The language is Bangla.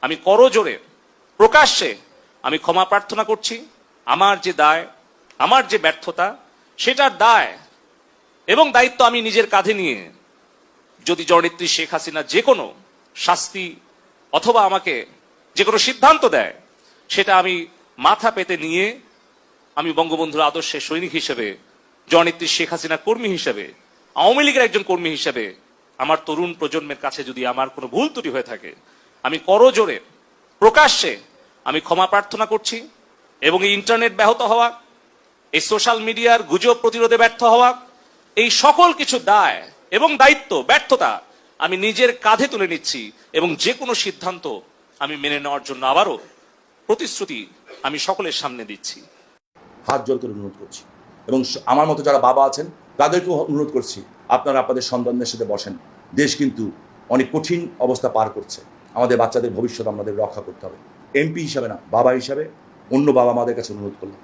আমি করজোড়ে প্রকাশ্যে আমি ক্ষমা প্রার্থনা করছি। আমার যে দায়, আমার যে ব্যর্থতা, সেটার দায় এবং দায়িত্ব আমি নিজের কাঁধে নিয়ে যদি জননেত্রী শেখ হাসিনা যে কোনো শাস্তি অথবা আমাকে যে কোনো সিদ্ধান্ত দেয়, সেটা আমি মাথা পেতে নিয়ে আমি বঙ্গবন্ধুর আদর্শের সৈনিক হিসেবে, জননেত্রী শেখ হাসিনা কর্মী হিসেবে, আওয়ামী লীগের একজন কর্মী হিসেবে আমার তরুণ প্রজন্মের কাছে যদি আমার কোনো ভুল ত্রুটি হয়ে থাকে, আমি করজোড়ে প্রকাশ্যে আমি ক্ষমা প্রার্থনা করছি। এবং এই ইন্টারনেট ব্যাহত হওয়া, এই সোশ্যাল মিডিয়ার গুজব প্রতিরোধে ব্যর্থ হওয়া, এই সকল কিছু দায় এবং দায়িত্ব, ব্যর্থতা আমি নিজের কাঁধে তুলে নিচ্ছি এবং যে কোনো সিদ্ধান্ত আমি মেনে নেওয়ার জন্য আবারও প্রতিশ্রুতি আমি সকলের সামনে দিচ্ছি। হাত জোর করে অনুরোধ করছি এবং আমার মতো যারা বাবা আছেন তাদেরকেও অনুরোধ করছি, আপনারা আপনাদের সন্তানদের সাথে বসেন। দেশ কিন্তু অনেক কঠিন অবস্থা পার করছে, আমাদের বাচ্চাদের ভবিষ্যৎ আমাদের রক্ষা করতে হবে। এমপি হিসাবে না, বাবা হিসাবে অন্য বাবা মাদের কাছে অনুরোধ করলাম।